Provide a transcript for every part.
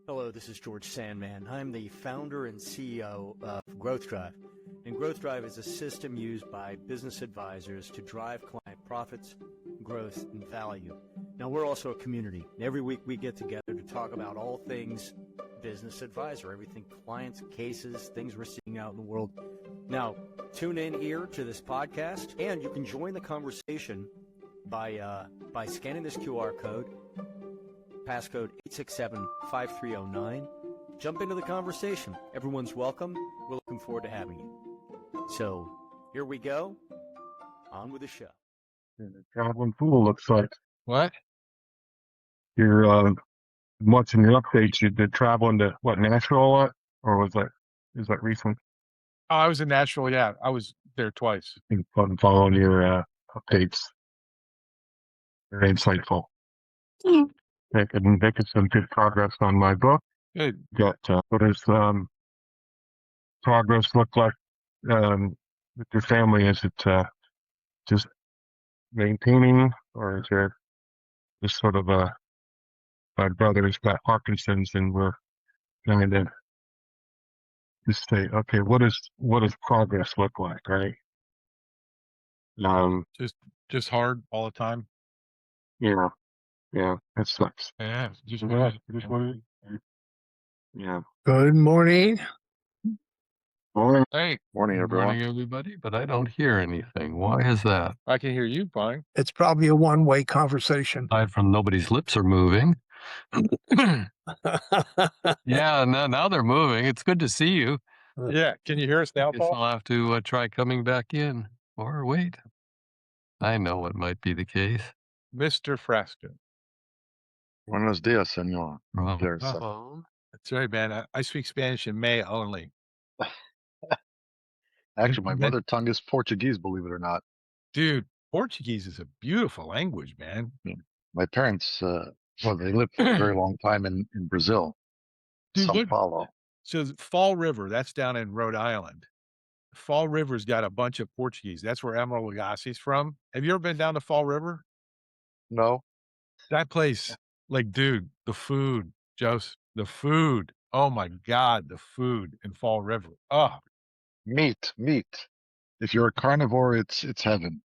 Hello, this is George Sandman. I'm the founder and CEO of Growth Drive. And Growth Drive is a system used by business advisors to drive client profits, growth, and value. Now, we're also a community. Every week we get together to talk about all things business advisor, everything clients, cases, things we're seeing out in the world. Now, tune in here to this podcast, and you can join the conversation by scanning this QR code, passcode 867-5309. Jump into the conversation. Everyone's welcome. We're looking forward to having you. So here we go. On with the show. Traveling fool looks like. What? You're watching your updates. You did traveling to what, Nashville a lot? Or is that recent? Oh, I was in Nashville. Yeah, I was there twice. Been fun following your updates. Very insightful. Making some good progress on my book. Good. Got what does progress look like with your family? Is it just maintaining, or is there just sort of my brother's got Parkinson's, and we're trying to just say, okay, what does progress look like, right? Just hard all the time. Yeah, that sucks. Yeah, just Yeah, just what it is. Yeah. Good morning. Morning. Hey, Morning, good everyone. morning, everybody. But I don't hear anything. Why is that? I can hear you fine. It's probably a one-way conversation. Aside from nobody's lips are moving. Yeah, now they're moving. It's good to see you. Yeah, can you hear us now, Guess Paul? I'll have to try coming back in. Or wait. I know what might be the case. Mr. Frasco. Buenos dias, senor. Wrong There's phone. That's right, man. I speak Spanish in May only. Actually, my mother tongue is Portuguese, believe it or not. Dude, Portuguese is a beautiful language, man. My parents, they lived for a very long time in Brazil, Dude, São Paulo. So Fall River, that's down in Rhode Island. Fall River's got a bunch of Portuguese. That's where Emeril Lagasse's from. Have you ever been down to Fall River? No, That place, like, dude, the food, Joseph, the food. Oh my God, the food in Fall River. Oh, meat. If you're a carnivore, it's heaven.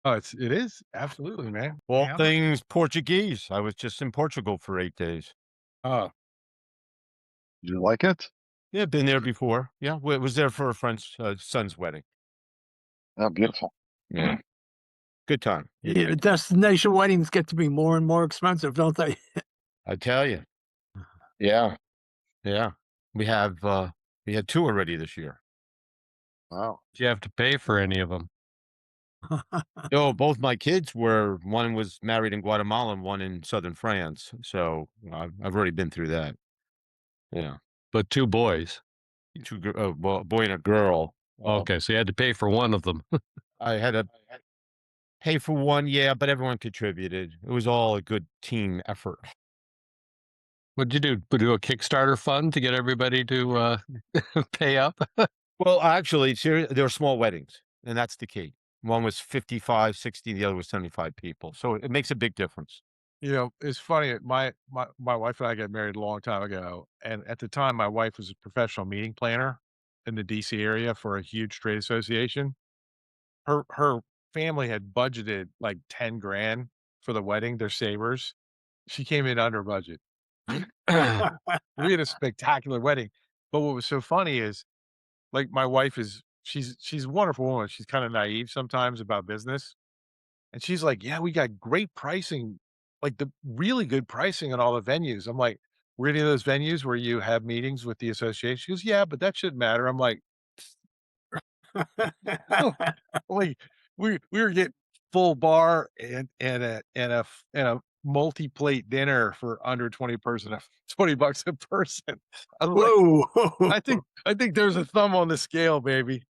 oh, it is absolutely, man. All Yeah. things Portuguese. I was just in Portugal for 8 days. Oh, Did you like it? Yeah, been there before. Yeah, was there for a friend's son's wedding. Oh, beautiful. Yeah, good time. Yeah, the destination weddings get to be more and more expensive, don't they? I tell you. Yeah. We had 2 already this year. Wow. Do you have to pay for any of them? No, both my kids one was married in Guatemala and one in southern France. So I've already been through that. Yeah, But 2 boys. a boy and a girl. Okay, so you had to pay for one of them. I had to pay for one, yeah, but everyone contributed. It was all a good team effort. What'd you do? Do a Kickstarter fund to get everybody to pay up? Well, actually, there were small weddings, and that's the key. One was 55, 60, the other was 75 people. So it makes a big difference. you know, it's funny. My wife and I got married a long time ago, and at the time, my wife was a professional meeting planner in the DC area for a huge trade association. Her family had budgeted like 10 grand for the wedding, their savers. She came in under budget. We had a spectacular wedding. But what was so funny is, like, my wife she's a wonderful woman. She's kind of naive sometimes about business. And she's like, yeah, we got great pricing, like the really good pricing on all the venues. I'm like, were any of those venues where you have meetings with the association? She goes, yeah, but that shouldn't matter. I'm like, oh, like we were getting full bar and a multi-plate dinner for under 20 bucks a person. I'm like, Whoa. I think there's a thumb on the scale, baby.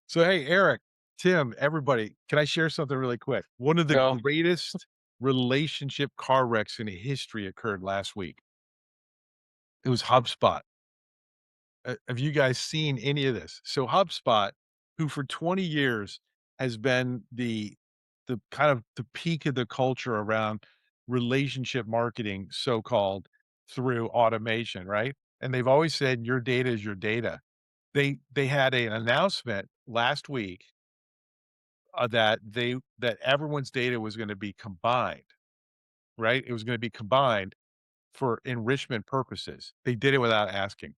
So, hey, Eric, Tim, everybody, can I share something really quick? One of the No. greatest relationship car wrecks in history occurred last week. It was HubSpot. Have you guys seen any of this? So HubSpot, who for 20 years has been the kind of the peak of the culture around relationship marketing, so-called, through automation, right? And they've always said your data is your data. They had an announcement last week that everyone's data was going to be combined, right? It was going to be combined for enrichment purposes. They did it without asking.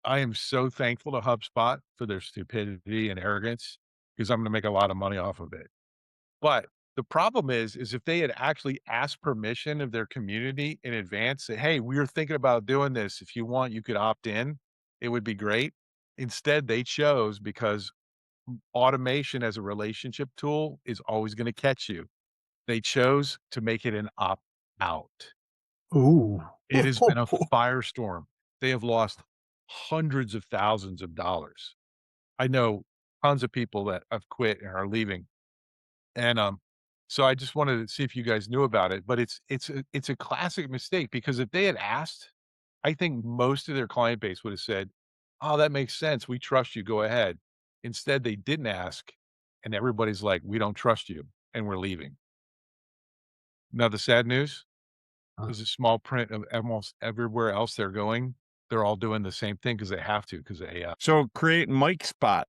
I am so thankful to HubSpot for their stupidity and arrogance because I'm going to make a lot of money off of it. But the problem is if they had actually asked permission of their community in advance, say, hey, we were thinking about doing this. If you want, you could opt in. It would be great. Instead, they chose because automation as a relationship tool is always going to catch you. They chose to make it an opt out. Ooh. It has been a firestorm. They have lost hundreds of thousands of dollars. I know tons of people that have quit and are leaving. And so I just wanted to see if you guys knew about it, but it's a classic mistake because if they had asked, I think most of their client base would have said, "Oh, that makes sense. We trust you. Go ahead." Instead, they didn't ask, and everybody's like, "We don't trust you," and we're leaving. Now, the sad news is a small print of almost everywhere else they're going. They're all doing the same thing because they have to because of AI. So create Mike Spot.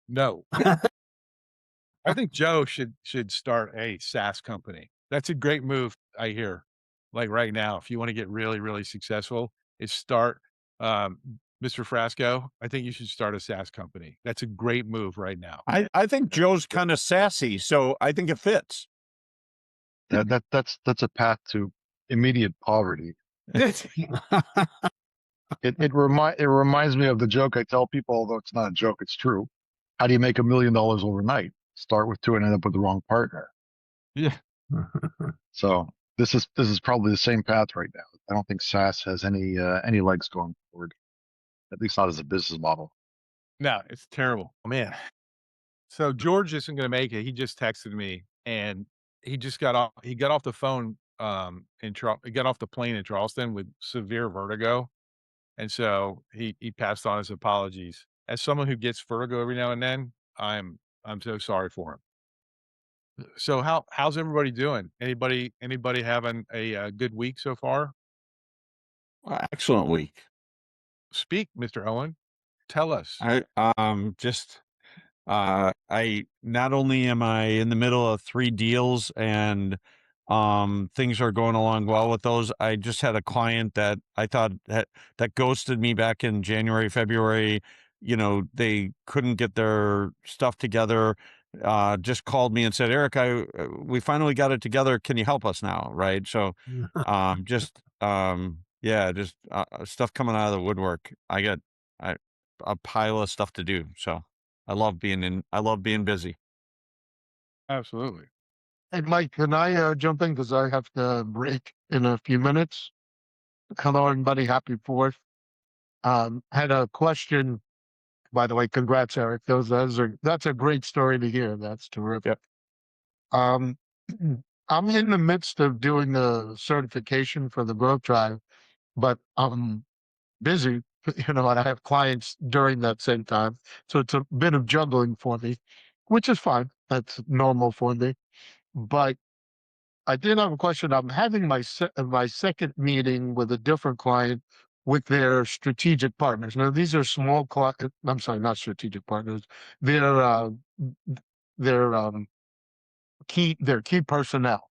No. I think Joe should start a SaaS company. That's a great move, I hear. Like right now, if you want to get really, really successful, is start Mr. Frasco. I think you should start a SaaS company. That's a great move right now. I think Joe's kind of sassy, so I think it fits. That's a path to immediate poverty. It reminds me of the joke I tell people, although it's not a joke, it's true. How do you make $1 million overnight? Start with 2 and end up with the wrong partner. Yeah. So this is probably the same path right now. I don't think SaaS has any legs going forward, at least not as a business model. No, it's terrible. Oh, man. So George isn't going to make it. He just texted me and he just got off. He got off the phone he got off the plane in Charleston with severe vertigo. And so he passed on his apologies. As someone who gets vertigo every now and then, I'm so sorry for him. So how's everybody doing? Anybody having a good week so far? Excellent week. Speak, Mr. Owen. Tell us. I not only am I in the middle of 3 deals and things are going along well with those. I just had a client that I thought that ghosted me back in January, February. You know, they couldn't get their stuff together. Just called me and said, Eric, we finally got it together. Can you help us now? Right. So, just stuff coming out of the woodwork. I got a pile of stuff to do. So I love being busy. Absolutely. Hey, Mike, can I jump in because I have to break in a few minutes? Hello, everybody. Happy 4th. Had a question. By the way, congrats, Eric. That's a great story to hear. That's terrific. I'm in the midst of doing the certification for the Growth Drive, but I'm busy, and I have clients during that same time. So it's a bit of juggling for me, which is fine. That's normal for me. But I did have a question. I'm having my second meeting with a different client with their strategic partners. Now, these are small clients. I'm sorry, not strategic partners. They're key personnel.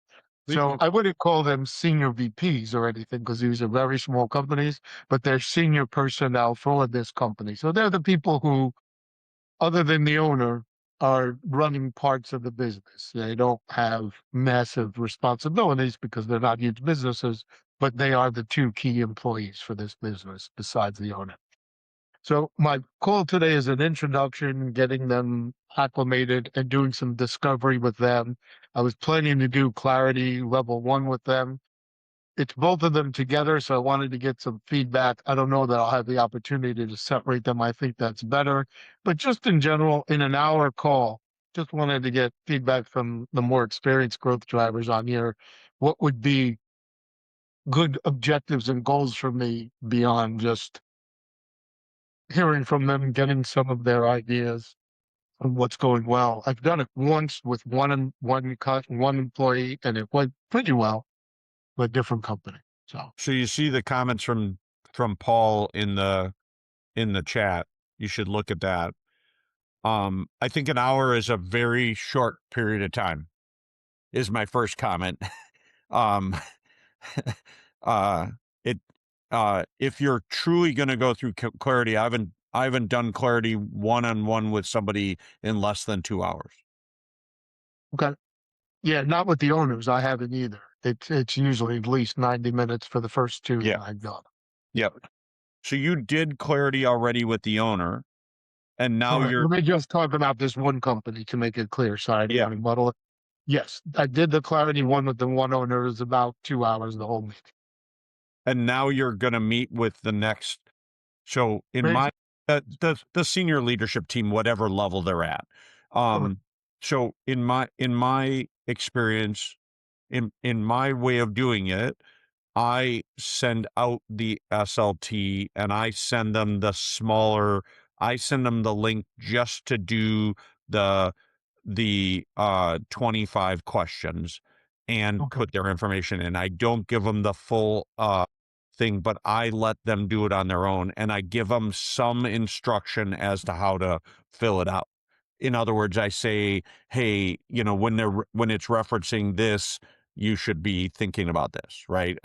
So I wouldn't call them senior VPs or anything because these are very small companies, but they're senior personnel for this company. So they're the people who, other than the owner, are running parts of the business. They don't have massive responsibilities because they're not huge businesses, but they are the 2 key employees for this business besides the owner. So my call today is an introduction, getting them acclimated and doing some discovery with them. I was planning to do clarity level 1 with them. It's both of them together, so I wanted to get some feedback. I don't know that I'll have the opportunity to separate them. I think that's better. But just in general, in an hour call, just wanted to get feedback from the more experienced growth drivers on here. What would be good objectives and goals for me beyond just hearing from them, getting some of their ideas on what's going well. I've done it once with one employee, and it went pretty well with a different company. So you see the comments from Paul in the chat. You should look at that. I think an hour is a very short period of time, is my first comment. um it if you're truly going to go through clarity, I haven't done clarity one-on-one with somebody in less than 2 hours. Okay. Yeah, not with the owners. I haven't either. It's usually at least 90 minutes for the first two that I've done. Yep. So you did clarity already with the owner, and now All right, you're let me just talk about this one company to make it clear. Sorry, I didn't want to muddle it. Yes, I did the clarity one with the one owner. It was about 2 hours the whole meeting. and now you're going to meet with the next. So in my the senior leadership team, whatever level they're at. So in my experience, in my way of doing it, I send out the SLT and I send them the smaller. I send them the link just to do the 25 questions and put their information in. I don't give them the full thing, but I let them do it on their own, and I give them some instruction as to how to fill it out. In other words, I say, hey, when it's referencing this, you should be thinking about this, right?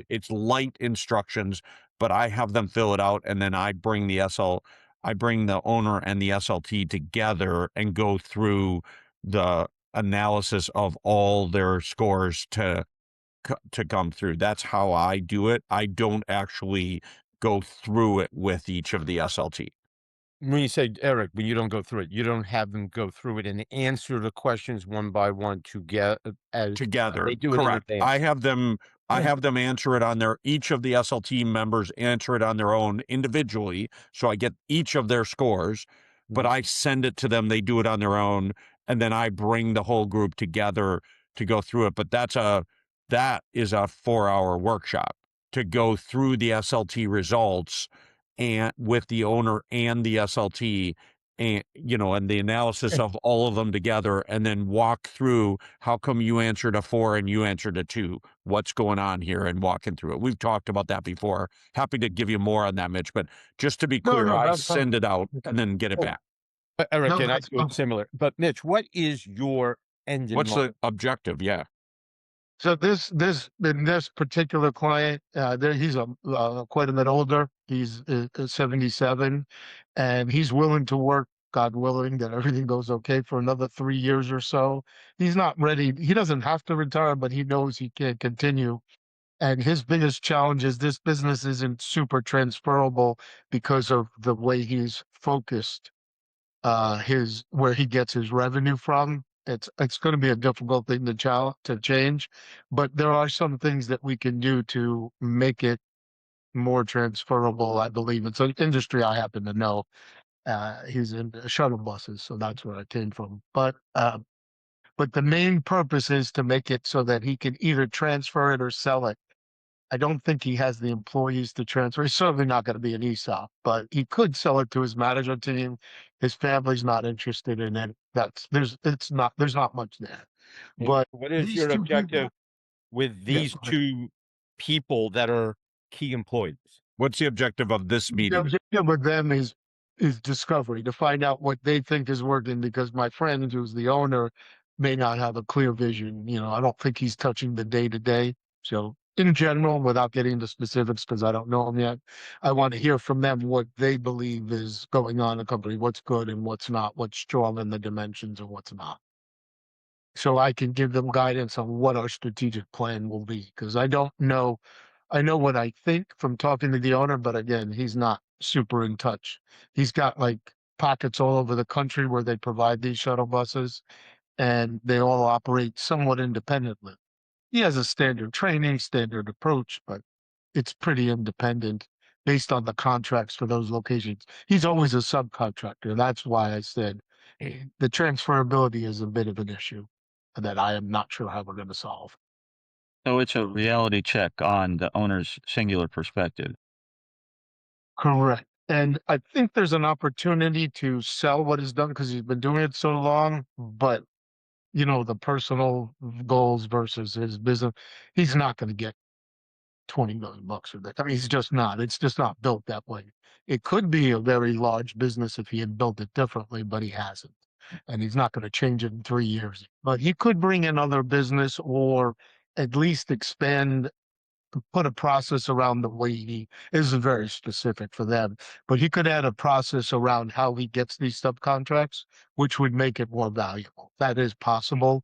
It's light instructions, but I have them fill it out, and then I bring the owner and the SLT together and go through the analysis of all their scores to come through. That's how I do it. I don't actually go through it with each of the SLT. When you say, Eric, when you don't go through it, you don't have them go through it and answer the questions one by one together. They do correct. It in I have them answer it on each of the SLT members answer it on their own individually. So I get each of their scores, but I send it to them. They do it on their own. And then I bring the whole group together to go through it. But that is a 4-hour workshop to go through the SLT results and with the owner and the SLT and the analysis of all of them together, and then walk through how come you answered a 4 and you answered a 2, what's going on here, and walking through it. We've talked about that before. Happy to give you more on that, Mitch, but just to be clear, I send it out and then get it back. Eric, and I do it similar. But Mitch, what is your end? What's the objective? Yeah. So in this particular client, he's quite a bit older. He's 77, and he's willing to work, God willing, that everything goes okay, for another 3 years or so. He's not ready. He doesn't have to retire, but he knows he can't continue. And his biggest challenge is this business isn't super transferable because of the way he's focused, where he gets his revenue from. It's going to be a difficult thing to change, but there are some things that we can do to make it more transferable. I believe it's an industry I happen to know. He's in shuttle buses, so that's where I came from. But the main purpose is to make it so that he can either transfer it or sell it. I don't think he has the employees to transfer. He's certainly not going to be an ESOP, but he could sell it to his management team. His family's not interested in it. There's not much there. But what is your objective with these two people that are key employees? What's the objective of this meeting? The objective with them is discovery, to find out what they think is working, because my friend, who's the owner, may not have a clear vision. I don't think he's touching the day-to-day. So in general, without getting into specifics, because I don't know them yet, I want to hear from them what they believe is going on in the company, what's good and what's not, what's strong in the dimensions and what's not. So I can give them guidance on what our strategic plan will be, because I don't know. I know what I think from talking to the owner, but again, he's not super in touch. He's got like pockets all over the country where they provide these shuttle buses, and they all operate somewhat independently. He has a standard training, standard approach, but it's pretty independent based on the contracts for those locations. He's always a subcontractor. That's why I said the transferability is a bit of an issue that I am not sure how we're going to solve. So it's a reality check on the owner's singular perspective. Correct. And I think there's an opportunity to sell what is done because he's been doing it so long, but the personal goals versus his business, he's not going to get $20 million or that. I mean, it's just not. It's just not built that way. It could be a very large business if he had built it differently, but he hasn't, and he's not going to change it in 3 years. But he could bring in other business, or at least expand, put a process around the way he is very specific for them, but he could add a process around how he gets these subcontracts, which would make it more valuable. That is possible.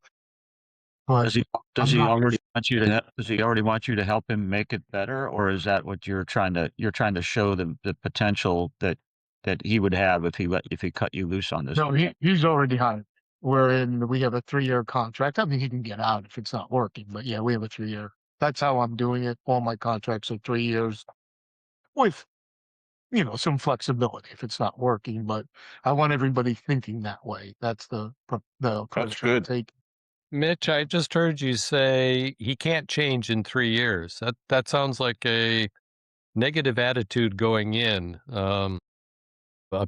But Does he I'm not- already want you to does he already want you to help him make it better, or is that what you're trying to show the potential that he would have if he cut you loose on this? No, he's already hired. We have a 3-year contract. I mean, he can get out if it's not working, but yeah, we have a 3-year. That's how I'm doing it. All my contracts are 3 years with, some flexibility if it's not working, but I want everybody thinking that way. That's the approach I'm good. taking. Mitch, I just heard you say he can't change in 3 years. That sounds like a negative attitude going in. A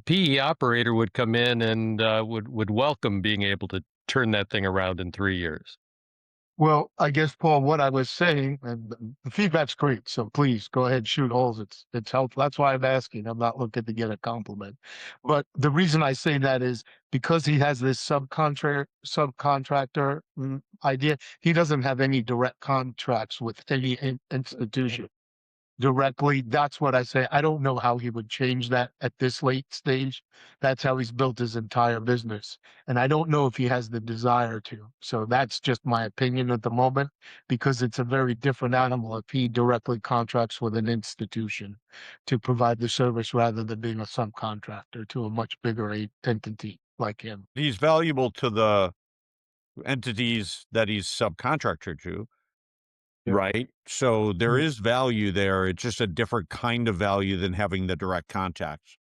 PE operator would come in and would welcome being able to turn that thing around in 3 years. Well, I guess, Paul, what I was saying, and the feedback's great, so please go ahead, shoot holes. It's helpful. That's why I'm asking. I'm not looking to get a compliment. But the reason I say that is because he has this subcontractor idea. He doesn't have any direct contracts with any institution directly. That's what I say. I don't know how he would change that at this late stage. That's how he's built his entire business. And I don't know if he has the desire to. So that's just my opinion at the moment, because it's a very different animal if he directly contracts with an institution to provide the service rather than being a subcontractor to a much bigger entity like him. He's valuable to the entities that he's subcontractor to. Yeah. Right. So there Mm. is value there. It's just a different kind of value than having the direct contacts.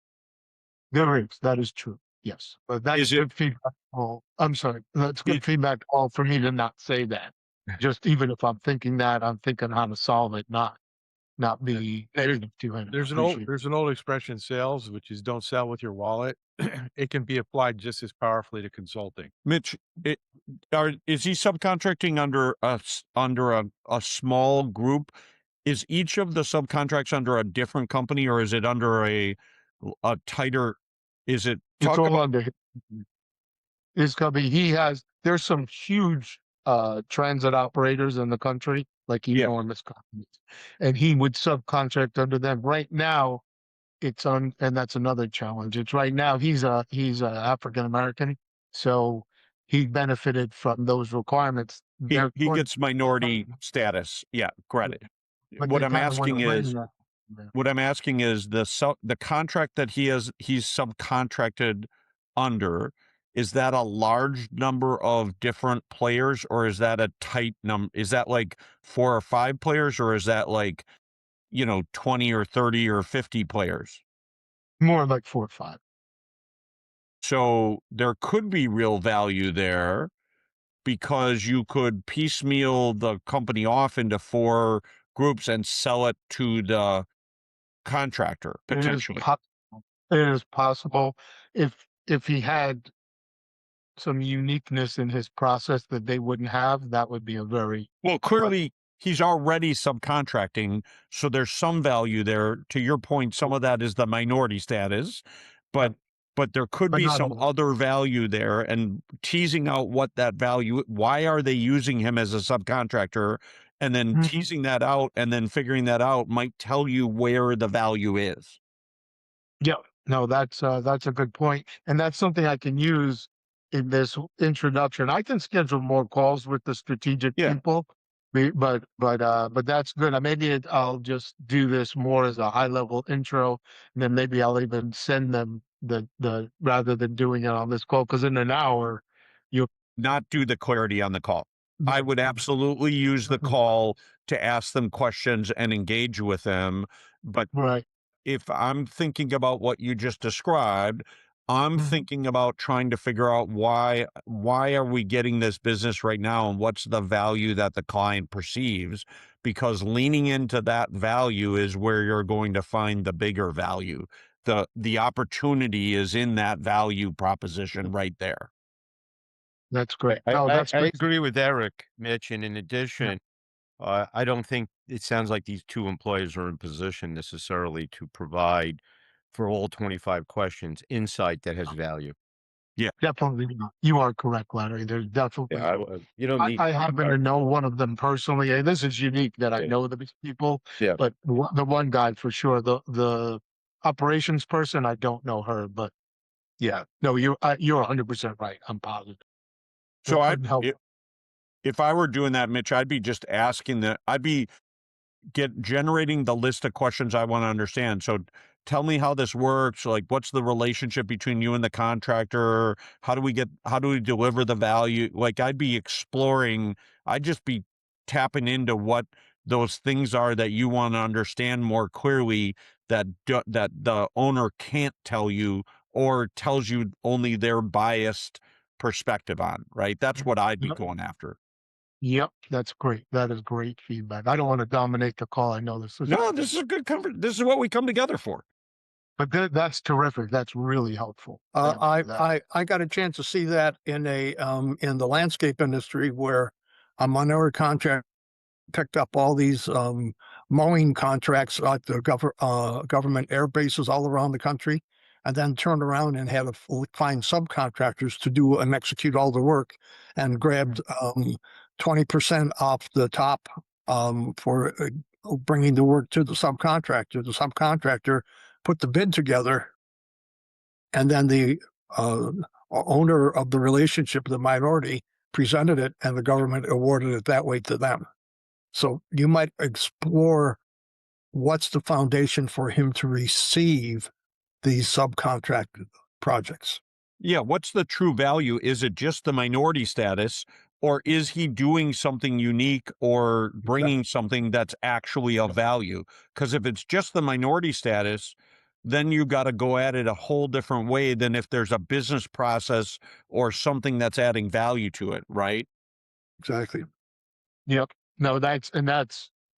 There is. That is true. Yes. But that's Is it- good feedback, Paul. I'm sorry. That's good It- feedback, Paul, for me to not say that. Just even if I'm thinking that, I'm thinking how to solve it, not be negative to him. There's an old expression in sales, which is don't sell with your wallet. It can be applied just as powerfully to consulting. Mitch, is he subcontracting under a small group? Is each of the subcontracts under a different company, or is it under a tighter? Is it? It's all under his company. There's some huge transit operators in the country, like enormous companies, and he would subcontract under them. Right now, and that's another challenge. It's right now he's a African American, so he benefited from those requirements. He gets minority status. Yeah, credit. But What they I'm kinda asking wanna is, win that. Yeah. what I'm asking is the contract that he's subcontracted under, is that a large number of different players, or is that a tight number? Is that like 4 or 5 players, or is that like, 20 or 30 or 50 players? More like 4 or 5. So there could be real value there, because you could piecemeal the company off into 4 groups and sell it to the contractor potentially. It is possible if he had some uniqueness in his process that they wouldn't have, that would be a very Well, clearly he's already subcontracting, so there's some value there. To your point, some of that is the minority status, but there could But be not some all. other value there, and teasing out what that value, why are they using him as a subcontractor, and then Mhm. teasing that out and then figuring that out might tell you where the value is. Yeah, no, that's a good point, and that's something I can use in this introduction. I can schedule more calls with the strategic Yeah. people, but that's good. Maybe I'll just do this more as a high level intro, and then maybe I'll even send them the rather than doing it on this call, because in an hour, Not do the clarity on the call. I would absolutely use the call to ask them questions and engage with them. But right. if I'm thinking about what you just described, I'm Mhm. thinking about trying to figure out why are we getting this business right now, and what's the value that the client perceives, because leaning into that value is where you're going to find the bigger value. The opportunity is in that value proposition right there. That's great. I, No, I, that's I great. agree with Eric, Mitch, and in addition, I don't think it sounds like these two employees are in position necessarily to provide for all 25 questions insight that has value. Definitely not. You are correct, Larry. There's definitely. Yeah, you don't need. I happen to know one of them personally, and this is unique that I Yeah. know these people. Yeah. But the one guy for sure, the operations person, I don't know her, but yeah, no, you're 100% right. I'm positive. So It couldn't help. if I were doing that, Mitch, I'd be just asking I'd be generating the list of questions I want to understand. So tell me how this works. Like, what's the relationship between you and the contractor? How do we deliver the value? Like, I'd be exploring, I'd just be tapping into what those things are that you want to understand more clearly that the owner can't tell you or tells you only their biased perspective on, right? That's what I'd be going after. Yep, that's great. That is great feedback. I don't want to dominate the call. I know this is This is a good comfort. This is what we come together for. but that's terrific. That's really helpful. I got a chance to see that in the landscape industry where a minority contract picked up all these mowing contracts at the government air bases all around the country, and then turned around and had to find subcontractors to do and execute all the work, and grabbed 20% off the top for bringing the work to the subcontractor. The subcontractor put the bid together, and then the owner of the relationship, the minority, presented it, and the government awarded it that way to them. So you might explore what's the foundation for him to receive these subcontracted projects. Yeah, what's the true value? Is it just the minority status, or is he doing something unique or bringing something that's actually of value? Because if it's just the minority status, then you got to go at it a whole different way than if there's a business process or something that's adding value to it, right? Exactly. Yep. No, that's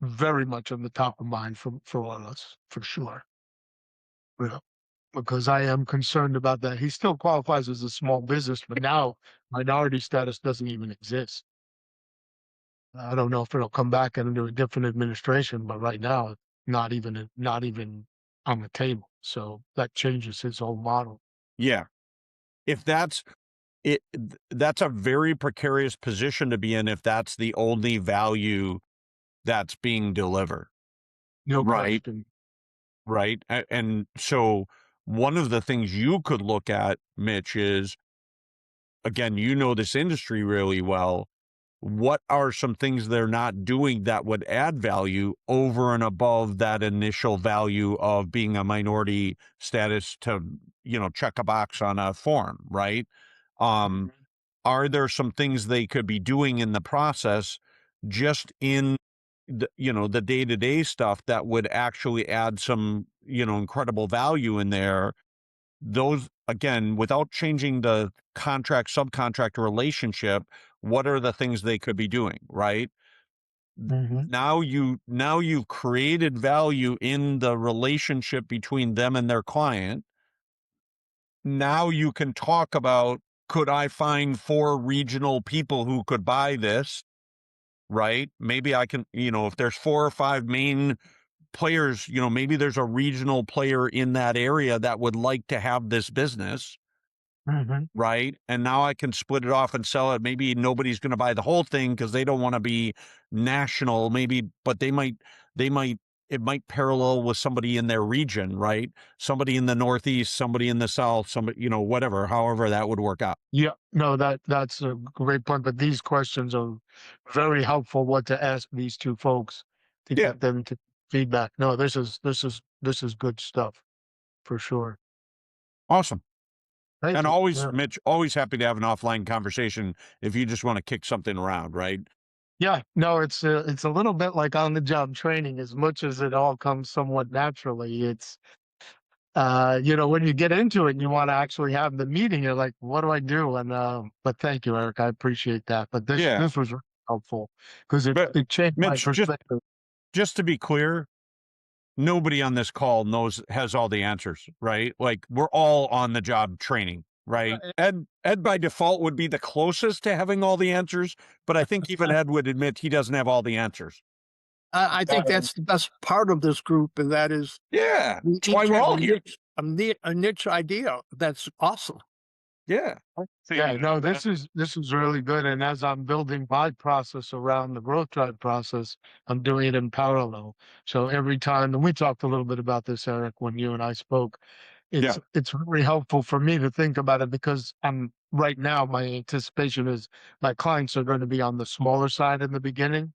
very much on the top of mind for all of us, for sure. Yeah. Because I am concerned about that. He still qualifies as a small business, but now minority status doesn't even exist. I don't know if it'll come back into a different administration, but right now, it's not even on the table. So that changes his whole model. Yeah. If that's it, that's a very precarious position to be in if that's the only value that's being delivered. No Right. question. Right. And so one of the things you could look at, Mitch, is, again, you know this industry really well. What are some things they're not doing that would add value over and above that initial value of being a minority status to, check a box on a form, right? Are there some things they could be doing in the process just in the day-to-day stuff that would actually add some, incredible value in there? Those, again, without changing the contract subcontractor relationship, what are the things they could be doing, right? Now you've created value in the relationship between them and their client. Now you can talk about, could I find 4 regional people who could buy this? Right? Maybe I can, if there's 4 or 5 main players, maybe there's a regional player in that area that would like to have this business. Right. And now I can split it off and sell it. Maybe nobody's going to buy the whole thing because they don't want to be national, maybe, but it might parallel with somebody in their region, right? Somebody in the Northeast, somebody in the South, somebody, whatever, however that would work out. Yeah, no, that's a great point. But these questions are very helpful. What to ask these two folks to get them to feedback. No, this is good stuff for sure. Awesome. Thank and you. always, Yeah. Mitch, always happy to have an offline conversation if you just want to kick something around, right? Yeah, no, it's a little bit like on the job training. As much as it all comes somewhat naturally, it's when you get into it and you want to actually have the meeting, you're like, what do I do? And but thank you, Eric. I appreciate that. But this was really helpful because it changed my Mitch, perspective. just to be clear, nobody on this call has all the answers, right? Like, we're all on the job training, right? Ed by default would be the closest to having all the answers, but I think even Ed would admit he doesn't have all the answers. I think that's the best part of this group, and that is Yeah, we that's why each we're have all here. a niche idea. That's awesome. Yeah. Yeah, no, this is really good. And as I'm building my process around the growth drive process, I'm doing it in parallel. So every time, and we talked a little bit about this, Eric, when you and I spoke, it's very helpful for me to think about it because I'm right now, my anticipation is my clients are going to be on the smaller side in the beginning.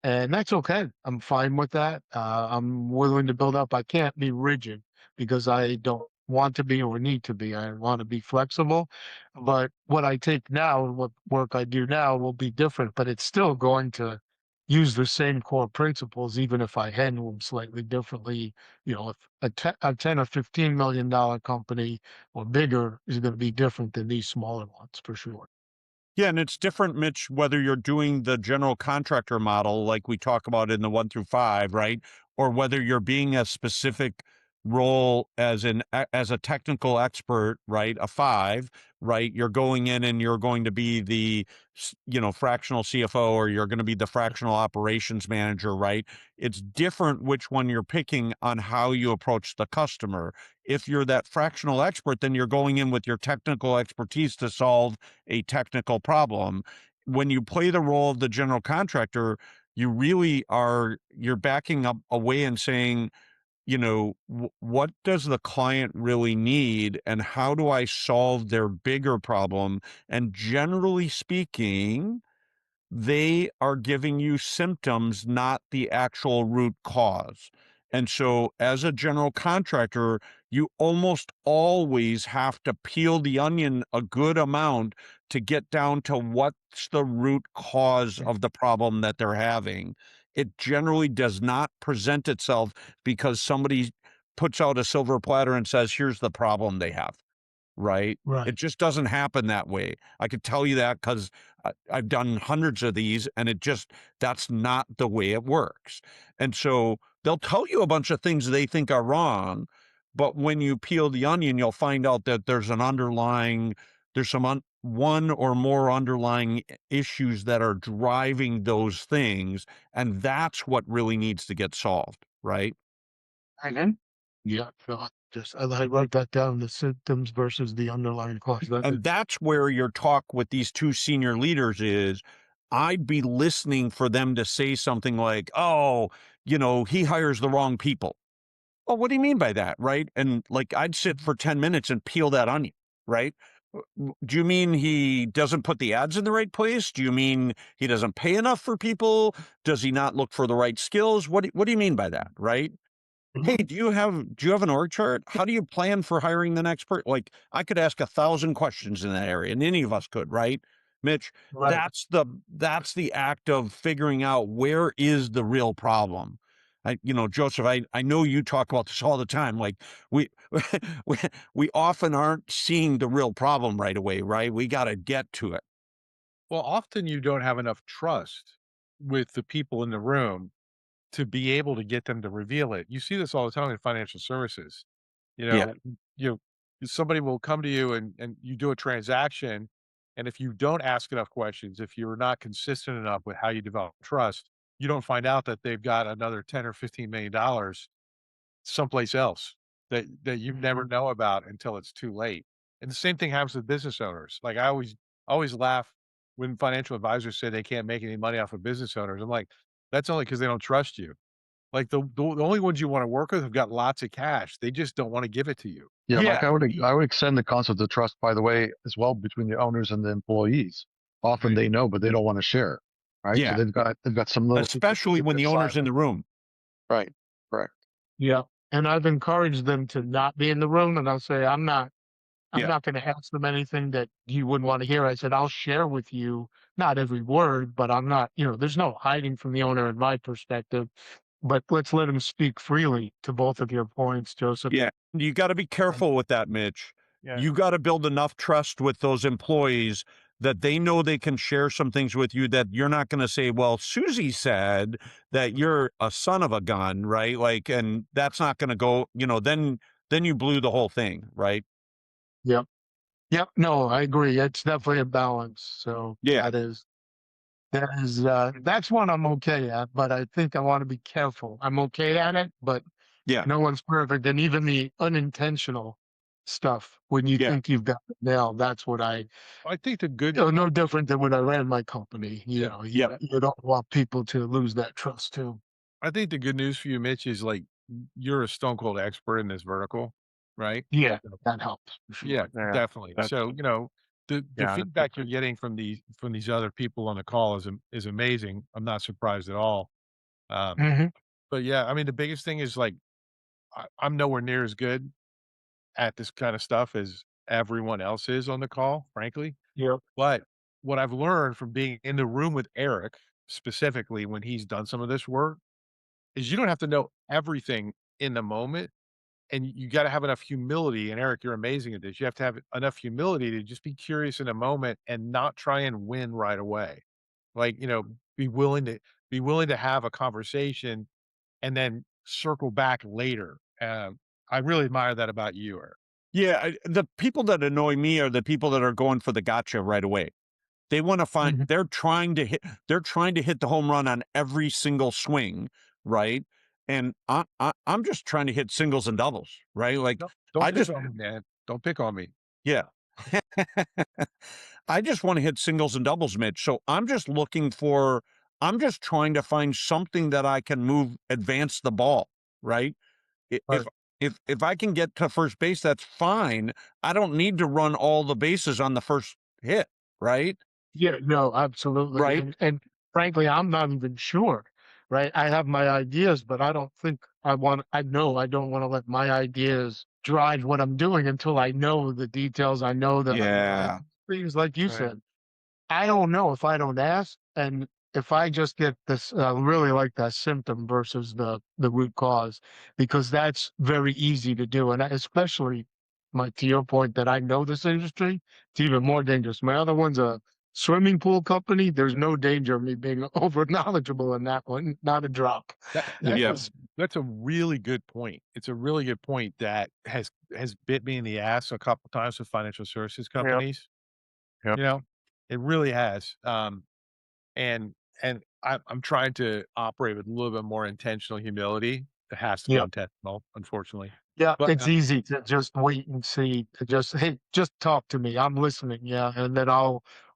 And that's okay. I'm fine with that. I'm willing to build up. I can't be rigid because I don't want to be or need to be. I want to be flexible. But what I take now and what work I do now will be different, but it's still going to use the same core principles, even if I handle them slightly differently. You know, if a 10 or $15 million company or bigger is going to be different than these smaller ones for sure. Yeah, and it's different, Mitch, whether you're doing the general contractor model like we talk about in the 1 through 5, right? Or whether you're being a specific role as a technical expert, right? A 5, right? You're going in and you're going to be the fractional CFO, or you're going to be the fractional operations manager, right? It's different which one you're picking on how you approach the customer. If you're that fractional expert, then you're going in with your technical expertise to solve a technical problem. When you play the role of the general contractor, you really you're backing up away and saying, what does the client really need and how do I solve their bigger problem? And generally speaking, they are giving you symptoms, not the actual root cause. And so as a general contractor, you almost always have to peel the onion a good amount to get down to what's the root cause of the problem that they're having. It generally does not present itself because somebody puts out a silver platter and says, here's the problem they have. Right? It just doesn't happen that way. I could tell you that because I've done hundreds of these, and that's not the way it works. And so they'll tell you a bunch of things they think are wrong, but when you peel the onion, you'll find out that there's some one or more underlying issues that are driving those things, and that's what really needs to get solved, right? Yeah, I wrote that down, the symptoms versus the underlying cause. And that's where your talk with these two senior leaders is. I'd be listening for them to say something like, oh, he hires the wrong people. Oh, what do you mean by that? Right. And like, I'd sit for 10 minutes and peel that onion. Right. Do you mean he doesn't put the ads in the right place? Do you mean he doesn't pay enough for people? Does he not look for the right skills? What do you mean by that? Right. Hey, do you have an org chart? How do you plan for hiring the next person? Like, I could ask 1,000 questions in that area, and any of us could, right? Mitch, that's the act of figuring out where is the real problem. Joseph, I know you talk about this all the time. Like we often aren't seeing the real problem right away, right? We got to get to it. Well, often you don't have enough trust with the people in the room to be able to get them to reveal it. You see this all the time in financial services. Yeah. Somebody will come to you and you do a transaction. And if you don't ask enough questions, if you're not consistent enough with how you develop trust, you don't find out that they've got another 10 or $15 million someplace else that you never know about until it's too late. And the same thing happens with business owners. Like I always laugh when financial advisors say they can't make any money off of business owners. I'm like, that's only because they don't trust you. Like the only ones you want to work with have got lots of cash. They just don't want to give it to you. Yeah, Mike, I would extend the concept of trust, by the way, as well between the owners and the employees. Often they know, but they don't want to share. Right. Yeah. So they've got some little, especially when the owner's in the room. Right. Correct. Yeah. And I've encouraged them to not be in the room, and I'll say, I'm not going to ask them anything that you wouldn't want to hear. I said, I'll share with you, not every word, but I'm not, there's no hiding from the owner in my perspective, but let's let him speak freely to both of your points, Joseph. Yeah. You got to be careful with that, Mitch. Yeah. You got to build enough trust with those employees that they know they can share some things with you that you're not going to say, well, Susie said that you're a son of a gun, right? Like, and that's not going to go, then you blew the whole thing, right? Yep. Yep. No, I agree. It's definitely a balance. So Yeah. that's one I'm okay at, but I think I want to be careful. I'm okay at it, but Yeah. no one's perfect. And even the unintentional stuff, when you Yeah. think you've got it nailed, that's what I think the good, no different than when I ran my company. You Yeah. know, Yep. you don't want people to lose that trust too. I think the good news for you, Mitch, is like you're a stone cold expert in this vertical, right? Yeah, So, that helps for sure. yeah, Yeah. definitely. That's, So, the yeah. feedback you're getting from these other people on the call is amazing. I'm not surprised at all. Um, Hmm. but yeah, I mean, the biggest thing is like I'm nowhere near as good at this kind of stuff as everyone else is on the call, frankly. Yep. But what I've learned from being in the room with Eric, specifically when he's done some of this work, is you don't have to know everything in the moment, and you gotta have enough humility, and Eric, you're amazing at this. You have to have enough humility to just be curious in a moment and not try and win right away. Like, be willing to have a conversation and then circle back later. I really admire that about you, Eric. Yeah. The people that annoy me are the people that are going for the gotcha right away. They want to find, Mhm. they're trying to hit the home run on every single swing. Right. And I'm just trying to hit singles and doubles. Right. Like Don't I pick just, on me, man. Don't pick on me. yeah. I just want to hit singles and doubles, Mitch. So I'm just trying to find something that I can advance the ball. Right. Right. If I can get to first base, that's fine. I don't need to run all the bases on the first hit. Right. Yeah, no, absolutely. Right. And frankly, I'm not even sure, right? I have my ideas, but I don't think I know I don't want to let my ideas drive what I'm doing until I know the details. I know that Yeah. things like you Right. said. I don't know if I don't ask, and if I just get this, really like that symptom versus the root cause, because that's very easy to do, and especially to your point that I know this industry, it's even more dangerous. My other one's a swimming pool company. There's no danger of me being over knowledgeable in that one, not a drop. Yeah. That's a really good point. It's a really good point that has bit me in the ass a couple times with financial services Yep. companies. Yep. You know, it really has. And I'm trying to operate with a little bit more intentional humility. It has to be Yeah. intentional, unfortunately. Yeah, But it's easy to just wait and see, to just, hey, just talk to me. I'm listening. Yeah. And then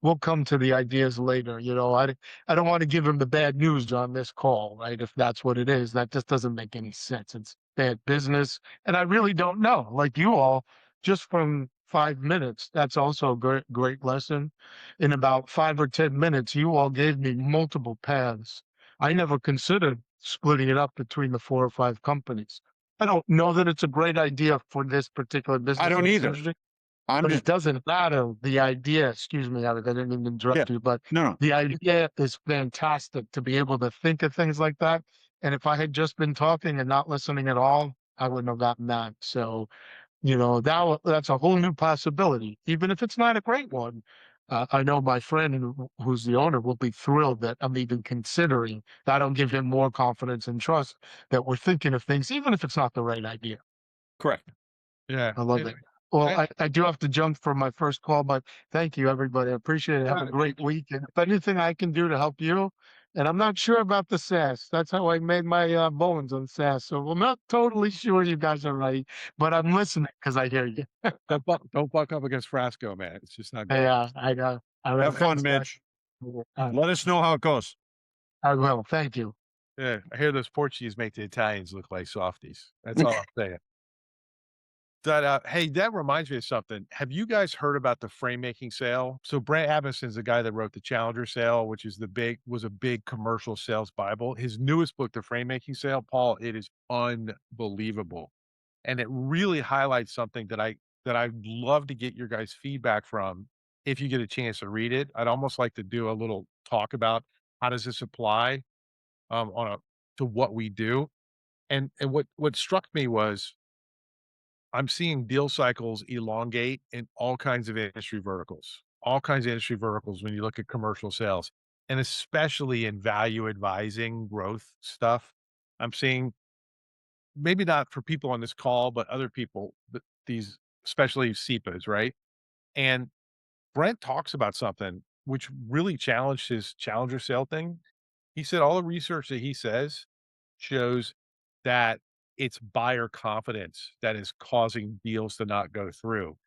we'll come to the ideas later. I don't want to give him the bad news on this call, right? If that's what it is, that just doesn't make any sense. It's bad business. And I really don't know. Like you all, just from 5 minutes, that's also a great lesson. In about 5 or 10 minutes, you all gave me multiple paths. I never considered splitting it up between the 4 or 5 companies. I don't know that it's a great idea for this particular business. I don't either. industry, I'm but just, it doesn't matter. The idea, excuse me, Alec, I didn't mean to interrupt you, but no. the idea is fantastic to be able to think of things like that. And if I had just been talking and not listening at all, I wouldn't have gotten that. So, that's a whole new possibility, even if it's not a great one. I know my friend who's the owner will be thrilled that I'm even considering. That'll give him more confidence and trust that we're thinking of things, even if it's not the right idea. Correct. yeah, I love it. Well, I do have to jump for my first call, but thank you, everybody. I appreciate it. Have a great week. And if anything I can do to help you, and I'm not sure about the SaaS. That's how I made my bones on SaaS. So we're not totally sure you guys are right, but I'm listening because I hear you. don't buck up against Frasco, man. It's just not good. Yeah, I got. Have fun, Mitch. Let us know how it goes. I will. Thank you. Yeah, I hear those Portuguese make the Italians look like softies. That's all I'm saying. Hey, that reminds me of something. Have you guys heard about the Framemaking Sale? So Brent Adamson's the guy that wrote the Challenger Sale, which is was a big commercial sales Bible. His newest book, The Framemaking Sale, Paul, it is unbelievable. And it really highlights something that I'd love to get your guys' feedback from if you get a chance to read it. I'd almost like to do a little talk about how does this apply to what we do. And what struck me was I'm seeing deal cycles elongate in all kinds of industry verticals, all kinds of industry verticals when you look at commercial sales, and especially in value advising growth stuff. I'm seeing maybe not for people on this call, but other people, these especially CPAs, right? And Brent talks about something which really challenged his challenger sale thing. He said all the research that he says shows that it's buyer confidence that is causing deals to not go through.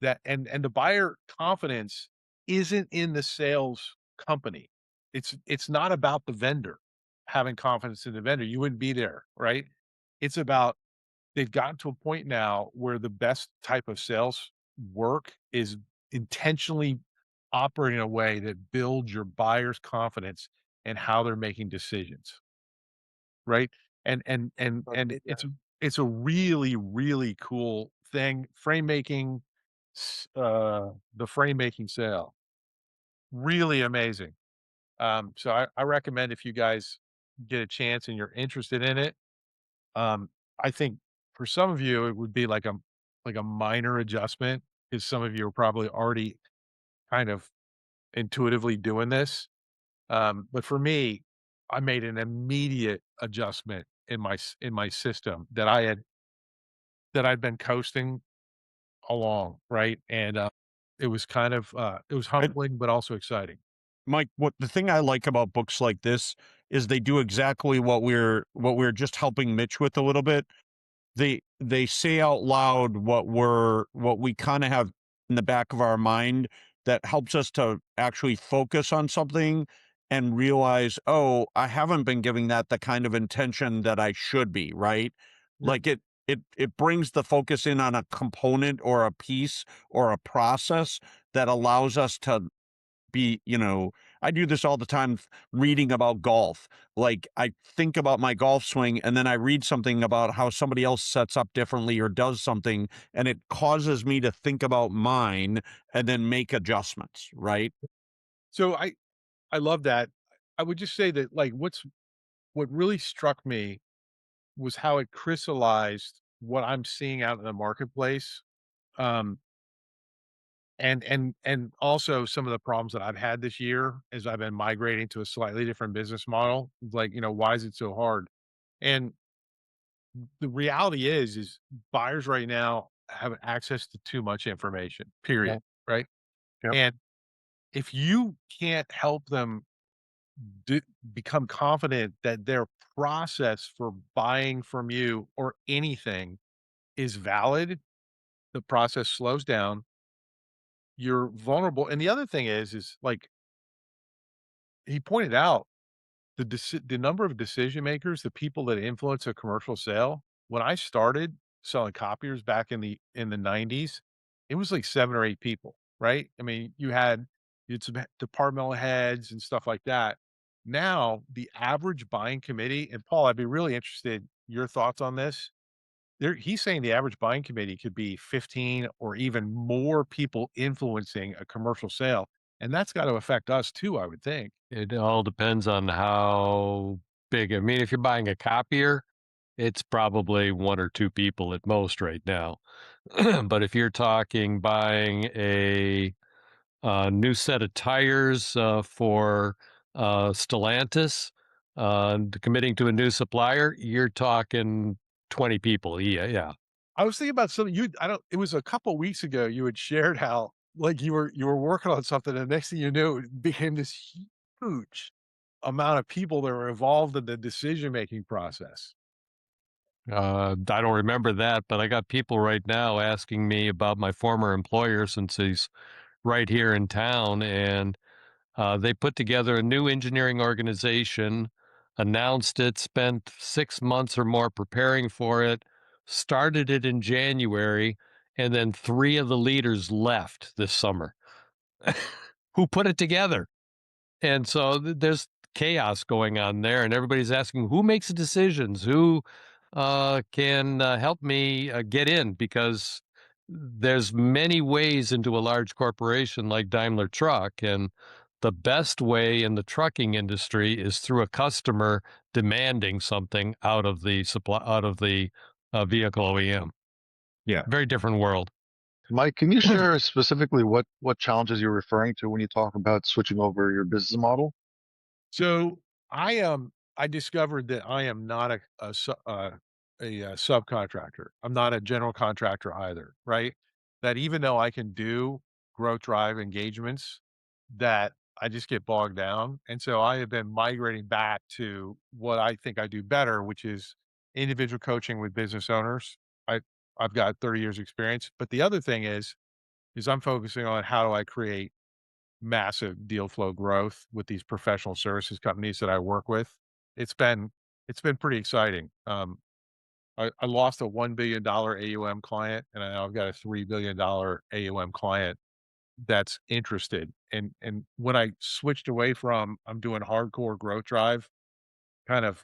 That and the buyer confidence isn't in the sales company. It's not about the vendor having confidence in the vendor. You wouldn't be there, right? It's about they've gotten to a point now where the best type of sales work is intentionally operating in a way that builds your buyer's confidence and how they're making decisions, right? It's a really, really cool thing. The Framemaking Sale, really amazing. So I recommend if you guys get a chance and you're interested in it. I think for some of you, it would be like a minor adjustment because some of you are probably already kind of intuitively doing this. But for me, I made an immediate adjustment in in my system that I'd been coasting along, right? And it was kind of it was And humbling, but also exciting. Mike, what the thing I like about books like this is they do exactly what we're just helping Mitch with a little bit. They say out loud what we kind of have in the back of our mind that helps us to actually focus on something and realize, oh, I haven't been giving that the kind of intention that I should be, right? Yep. Like it brings the focus in on a component or a piece or a process that allows us to be, I do this all the time reading about golf. Like I think about my golf swing and then I read something about how somebody else sets up differently or does something, and it causes me to think about mine and then make adjustments, right? So I love that. I would just say that what really struck me was how it crystallized what I'm seeing out in the marketplace. Um, and also some of the problems that I've had this year as I've been migrating to a slightly different business model. Like, why is it so hard? And the reality is buyers right now have access to too much information, Yeah. period. Right. Yep. And if you can't help them do, become confident that their process for buying from you or anything is valid, the process slows down. You're vulnerable. And the other thing is like he pointed out the number of decision makers, the people that influence a commercial sale. When I started selling copiers back in the 90s, it was like 7 or 8 people, right? I mean, you had some departmental heads and stuff like that. Now, the average buying committee, and Paul, I'd be really interested your thoughts on this. He's saying the average buying committee could be 15 or even more people influencing a commercial sale, and that's got to affect us too, I would think. It all depends on how big. I mean, if you're buying a copier, it's probably 1 or 2 people at most right now. But if you're talking buying a new set of tires for Stellantis, committing to a new supplier, you're talking 20 people. Yeah, yeah. I was thinking about something it was a couple weeks ago you had shared how like you were working on something and the next thing you knew it became this huge amount of people that were involved in the decision making process. I don't remember that, but I got people right now asking me about my former employer since he's right here in town, and they put together a new engineering organization, announced it, spent 6 months or more preparing for it, started it in January, and then 3 of the leaders left this summer. Who put it together? And so there's chaos going on there, and everybody's asking who makes the decisions, who can help me get in, because there's many ways into a large corporation like Daimler Truck, and the best way in the trucking industry is through a customer demanding something out of the vehicle OEM. Yeah. Very different world. Mike, can you share specifically what challenges you're referring to when you talk about switching over your business model? So I discovered that I am not a subcontractor. I'm not a general contractor either, right? That even though I can do growth drive engagements that I just get bogged down. And so I have been migrating back to what I think I do better, which is individual coaching with business owners. I've got 30 years experience, but the other thing is I'm focusing on how do I create massive deal flow growth with these professional services companies that I work with. It's been it's been pretty exciting. I lost a $1 billion AUM client, and now I've got a $3 billion AUM client that's interested. And when I switched away from I'm doing hardcore growth drive kind of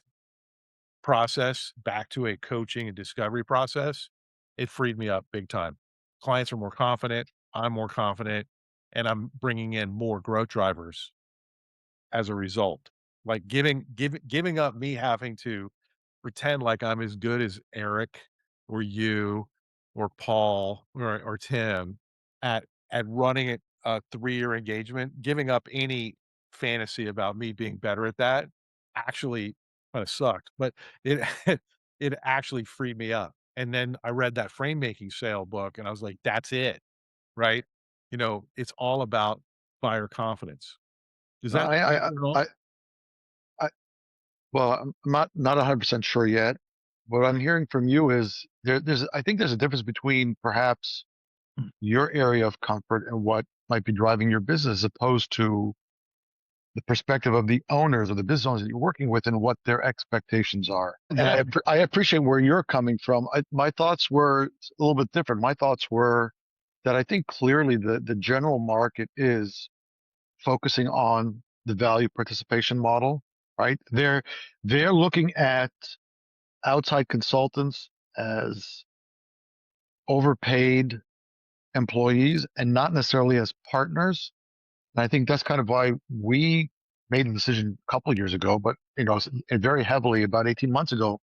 process back to a coaching and discovery process, it freed me up big time. Clients are more confident, I'm more confident, and I'm bringing in more growth drivers as a result. Like giving up me having to pretend like I'm as good as Eric or you or Paul or Tim at running a 3-year engagement, giving up any fantasy about me being better at that actually kind of sucked, but it it actually freed me up. And then I read that Framemaking Sale book and I was like, that's it, right? It's all about buyer confidence. Does No, that I, at all? I, I, well, I'm not 100% sure yet. What I'm hearing from you is I think there's a difference between perhaps your area of comfort and what might be driving your business, as opposed to the perspective of the owners or the business owners that you're working with and what their expectations are. And I appreciate where you're coming from. My thoughts were a little bit different. My thoughts were that I think clearly the general market is focusing on the value participation model, right? They're looking at outside consultants as overpaid employees and not necessarily as partners. And I think that's kind of why we made the decision a couple of years ago, but very heavily about 18 months ago,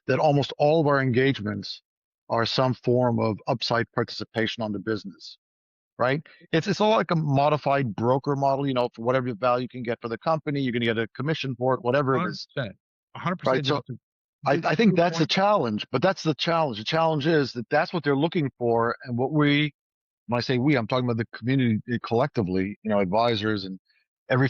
that almost all of our engagements are some form of upside participation on the business, right? It's all like a modified broker model, for whatever value you can get for the company, you're going to get a commission for it, whatever it is. 100%. 100%. Right. So I think that's the challenge, but that's the challenge. The challenge is that's what they're looking for. And when I say we, I'm talking about the community collectively, advisors and every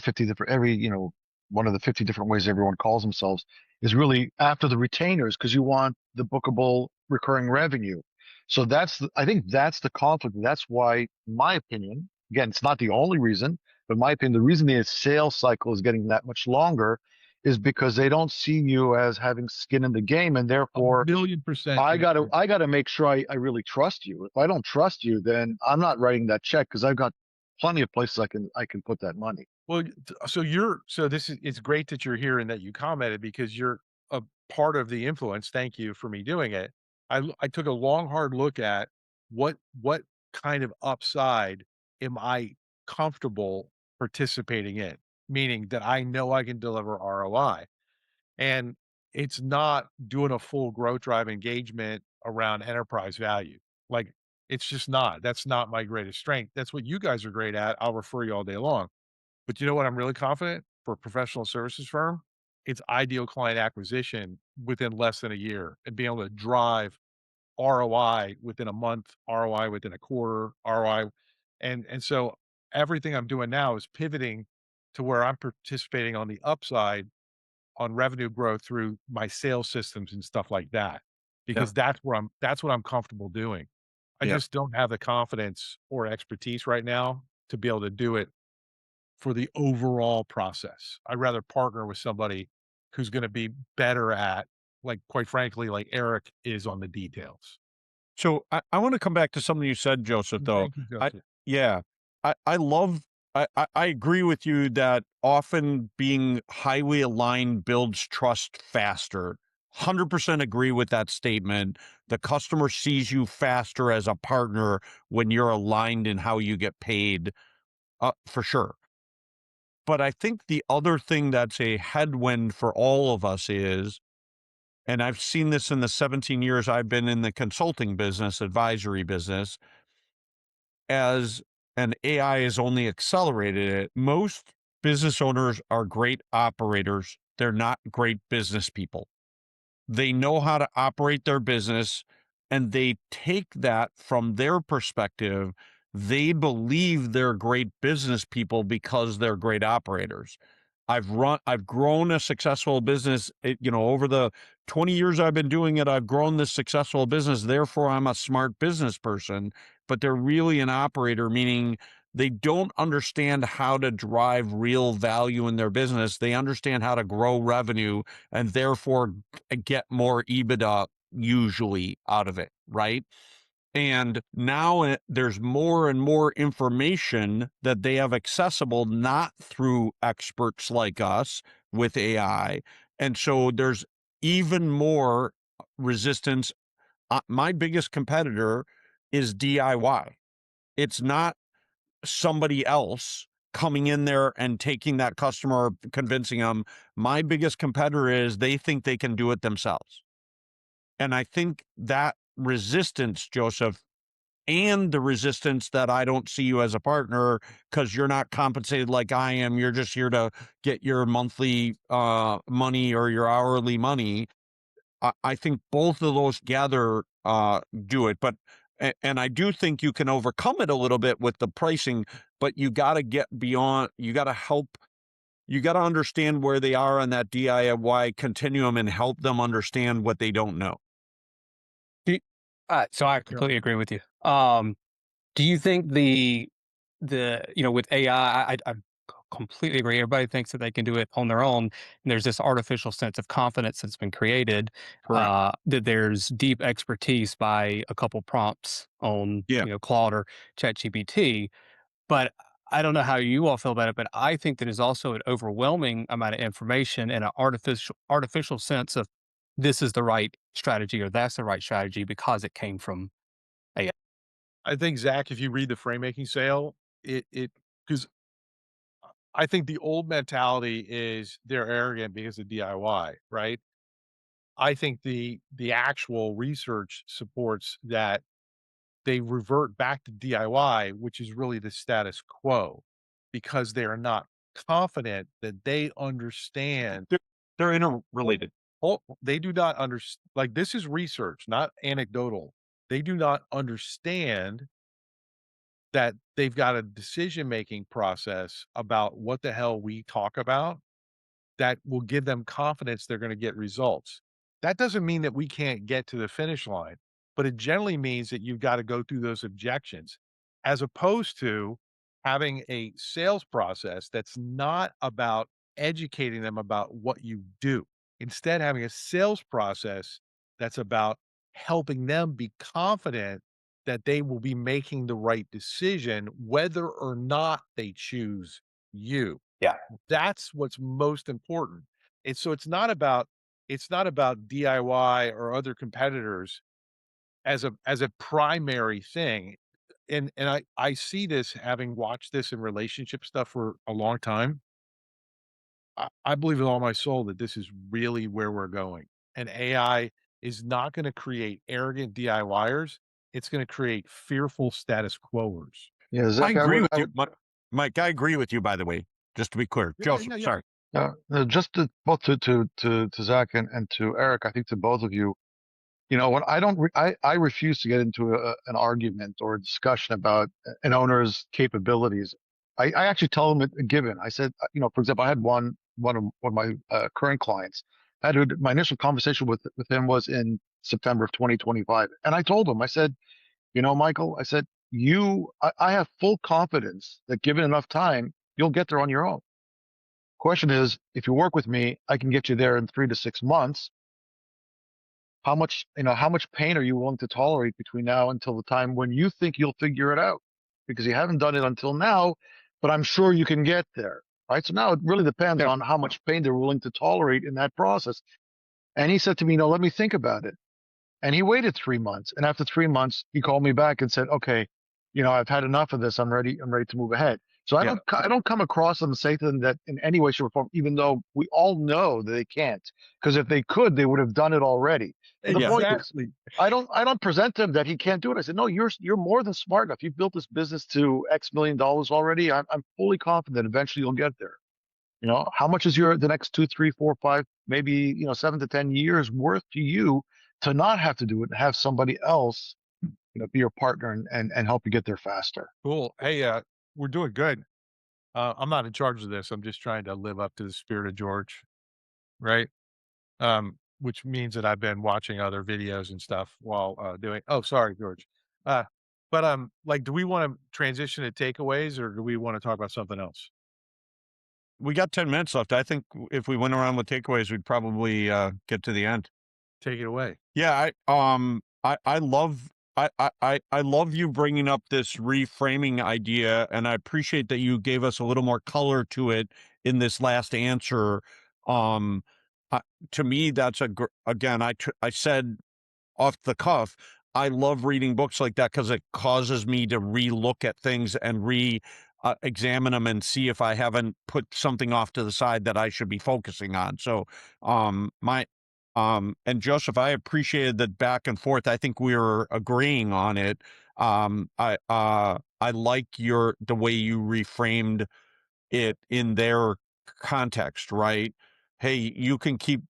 one of the 50 different ways everyone calls themselves is really after the retainers, because you want the bookable recurring revenue. So I think that's the conflict. That's why, in my opinion, again, it's not the only reason, but in my opinion, the reason the sales cycle is getting that much longer is because they don't see you as having skin in the game, and therefore, 1,000,000%. I gotta make sure I really trust you. If I don't trust you, then I'm not writing that check, because I've got plenty of places I can put that money. Well, it's great that you're here and that you commented, because you're a part of the influence. Thank you for me doing it. I took a long, hard look at what kind of upside am I comfortable participating in, meaning that I know I can deliver ROI. And it's not doing a full growth drive engagement around enterprise value. Like, it's just not. That's not my greatest strength. That's what you guys are great at. I'll refer you all day long. But you know what? I'm really confident for a professional services firm. It's ideal client acquisition within less than a year and being able to drive ROI within a month, ROI within a quarter, ROI. And so everything I'm doing now is pivoting to where I'm participating on the upside on revenue growth through my sales systems and stuff like that, because that's what I'm comfortable doing. I just don't have the confidence or expertise right now to be able to do it for the overall process. I'd rather partner with somebody who's going to be better at, like, quite frankly, like Eric is on the details. So I want to come back to something you said, Joseph, though. Thank you, Joseph. I agree with you that often being highly aligned builds trust faster. 100% agree with that statement. The customer sees you faster as a partner when you're aligned in how you get paid, for sure. But I think the other thing that's a headwind for all of us is, and I've seen this in the 17 years I've been in the consulting business, advisory business, and AI has only accelerated it. Most business owners are great operators. They're not great business people. They know how to operate their business, and they take that from their perspective they believe they're great business people because they're great operators. I've grown a successful business, over the 20 years I've been doing it, I've grown this successful business. Therefore, I'm a smart business person, but they're really an operator, meaning they don't understand how to drive real value in their business. They understand how to grow revenue and therefore get more EBITDA usually out of it, right? And now there's more and more information that they have accessible, not through experts like us with AI. And so there's even more resistance. My biggest competitor is DIY. It's not somebody else coming in there and taking that customer, convincing them. My biggest competitor is they think they can do it themselves. And I think that resistance, Joseph, and the resistance that I don't see you as a partner because you're not compensated like I am. You're just here to get your monthly money or your hourly money. I think both of those together do it. And I do think you can overcome it a little bit with the pricing, but you got to get beyond, you got to understand where they are on that DIY continuum and help them understand what they don't know. So I completely agree with you. Do you think the with AI, I completely agree. Everybody thinks that they can do it on their own. And there's this artificial sense of confidence that's been created. That there's deep expertise by a couple prompts on Claude or ChatGPT. But I don't know how you all feel about it, but I think that there's also an overwhelming amount of information and an artificial sense of this is the right strategy or that's the right strategy because it came from AI. I think, Zach, if you read the Framemaking Sale, because I think the old mentality is they're arrogant because of DIY, right? I think the actual research supports that they revert back to DIY, which is really the status quo, because they are not confident that they understand. They're interrelated. Oh, they do not understand. Like, this is research, not anecdotal. They do not understand that they've got a decision-making process about what the hell we talk about that will give them confidence they're gonna get results. That doesn't mean that we can't get to the finish line, but it generally means that you've got to go through those objections, as opposed to having a sales process that's not about educating them about what you do. Instead, having a sales process that's about helping them be confident that they will be making the right decision, whether or not they choose you. Yeah. That's what's most important. It's not about DIY or other competitors as a primary thing. And I see this, having watched this in relationship stuff for a long time. I believe with all my soul that this is really where we're going. And AI is not going to create arrogant DIYers. It's going to create fearful status quoers. Yeah, Zach, I agree with you, Mike. I agree with you, by the way, just to be clear. Joseph, sorry. Just both to Zach and to Eric, I think to both of you, when I refuse to get into an argument or a discussion about an owner's capabilities. I actually tell them a given. I said, for example, I had one of my current clients. My initial conversation with him was in September of 2025, and I told him, I said, Michael, I said, I have full confidence that given enough time, you'll get there on your own. Question is, if you work with me, I can get you there in 3 to 6 months. How much pain are you willing to tolerate between now until the time when you think you'll figure it out? Because you haven't done it until now, but I'm sure you can get there, right? So now it really depends on how much pain they're willing to tolerate in that process. And he said to me, let me think about it. And he waited 3 months. And after 3 months, he called me back and said, okay, I've had enough of this. I'm ready to move ahead. So I don't come across them and say to them that in any way, shape, or form, even though we all know that they can't, because if they could, they would have done it already. And the point is, I don't present to him that he can't do it. I said, no, you're more than smart enough. You've built this business to X million dollars already. I'm fully confident eventually you'll get there. How much is the next 2, 3, 4, 5, maybe 7 to 10 years worth to you to not have to do it and have somebody else be your partner and help you get there faster. Cool. Hey, we're doing good. I'm not in charge of this. I'm just trying to live up to the spirit of George, right? Which means that I've been watching other videos and stuff while doing. Oh, sorry, George. But like, do we want to transition to takeaways, or do we want to talk about something else? We got 10 minutes left. I think if we went around with takeaways, we'd probably get to the end. Take it away. Yeah, I love I love you bringing up this reframing idea, and I appreciate that you gave us a little more color to it in this last answer. Um, to me, that's again, I said off the cuff, I love reading books like that because it causes me to relook at things and examine them and see if I haven't put something off to the side that I should be focusing on. So, and Joseph, I appreciated that back and forth. I think we were agreeing on it. I like the way you reframed it in their context, right? Hey, you can keep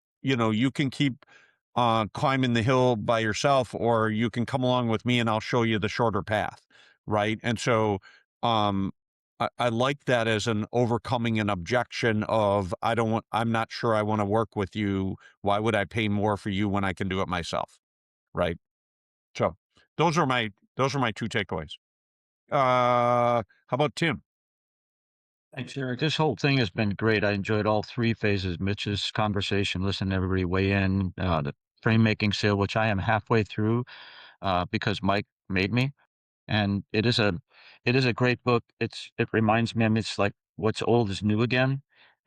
climbing the hill by yourself, or you can come along with me and I'll show you the shorter path, right? And so I like that as an overcoming an objection of I'm not sure I want to work with you. Why would I pay more for you when I can do it myself, right? So those are my two takeaways. How about Tim? Thanks, Eric. This whole thing has been great. I enjoyed all three phases. Mitch's conversation, listening to everybody weigh in, the Framemaking Sale, which I am halfway through because Mike made me. And it is a great book. It reminds me, I mean, it's like what's old is new again.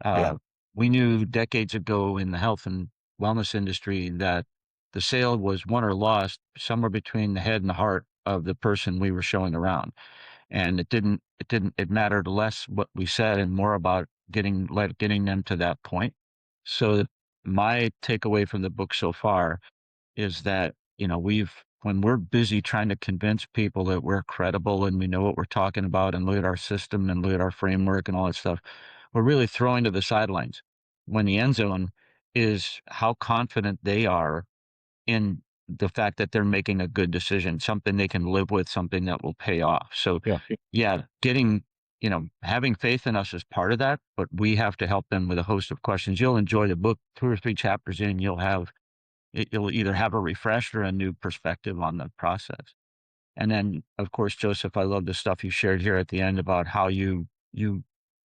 Yeah. We knew decades ago in the health and wellness industry that the sale was won or lost somewhere between the head and the heart of the person we were showing around. And it mattered less what we said and more about getting them to that point. So my takeaway from the book so far is that, when we're busy trying to convince people that we're credible and we know what we're talking about and look at our system and look at our framework and all that stuff, we're really throwing to the sidelines when the end zone is how confident they are in the fact that they're making a good decision, something they can live with, something that will pay off. So yeah, having faith in us is part of that, but we have to help them with a host of questions. You'll enjoy the book. 2 or 3 chapters in, you'll either have a refresh or a new perspective on the process. And then, of course, Joseph, I love the stuff you shared here at the end about how you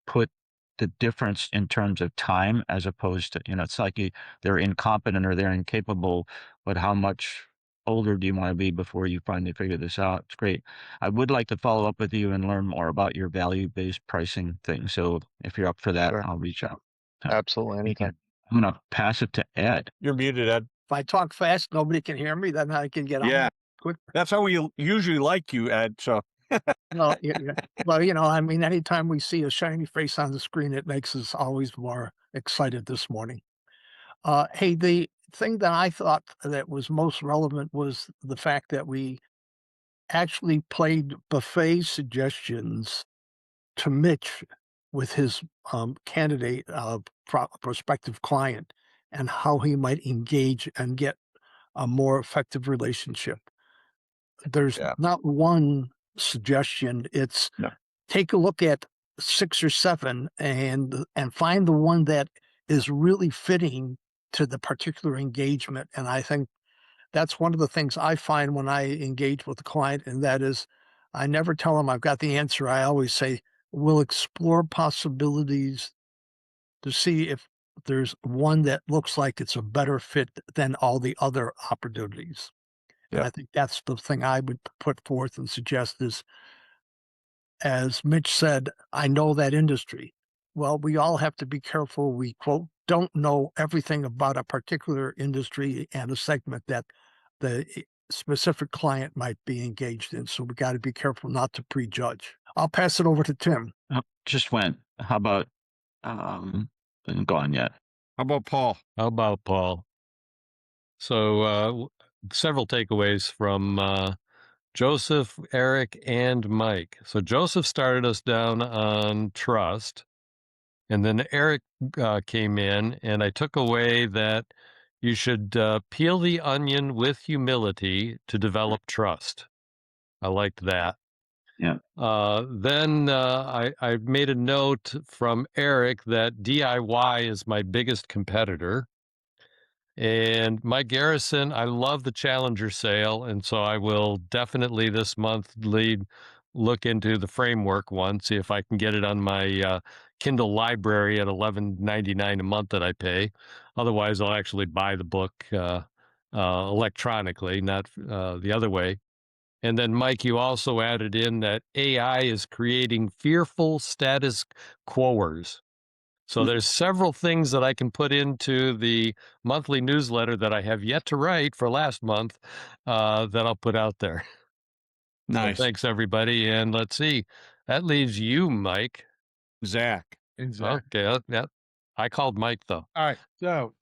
put the difference in terms of time as opposed to, it's like they're incompetent or they're incapable, but how much older do you want to be before you finally figure this out? It's great. I would like to follow up with you and learn more about your value-based pricing thing. So if you're up for that, Sure. I'll reach out. Absolutely. Anytime. I'm going to pass it to Ed. You're muted, Ed. If I talk fast, nobody can hear me. Then I can get on quick. That's how we usually like you, Ed. So No, well, I mean, anytime we see a shiny face on the screen, it makes us always more excited this morning. Hey, the thing that I thought that was most relevant was the fact that we actually played buffet suggestions to Mitch with his candidate, prospective client, and how he might engage and get a more effective relationship. There's not one suggestion. It's take a look at 6 or 7 and find the one that is really fitting to the particular engagement. And I think that's one of the things I find when I engage with a client, and that is I never tell them I've got the answer. I always say, we'll explore possibilities to see if there's one that looks like it's a better fit than all the other opportunities. And I think that's the thing I would put forth and suggest is, as Mitch said, I know that industry. Well, we all have to be careful. We, quote, don't know everything about a particular industry and a segment that the specific client might be engaged in. So we got to be careful not to prejudge. I'll pass it over to Tim. Just went. How about, isn't gone yet. How about Paul? So several takeaways from Joseph, Eric, and Mike. So Joseph started us down on trust, and then Eric came in, and I took away that you should peel the onion with humility to develop trust. I liked that. Yeah. Then I made a note from Eric that DIY is my biggest competitor. And Mike Garrison, I love the Challenger sale, and so I will definitely this month look into the framework one, see if I can get it on my Kindle library at $11.99 a month that I pay. Otherwise, I'll actually buy the book electronically, not the other way. And then, Mike, you also added in that AI is creating fearful status quoers. So there's several things that I can put into the monthly newsletter that I have yet to write for last month that I'll put out there. Nice. So thanks, everybody. And let's see. That leaves you, Mike. Zach. And Zach. Okay. Yeah. I called Mike, though. All right. So,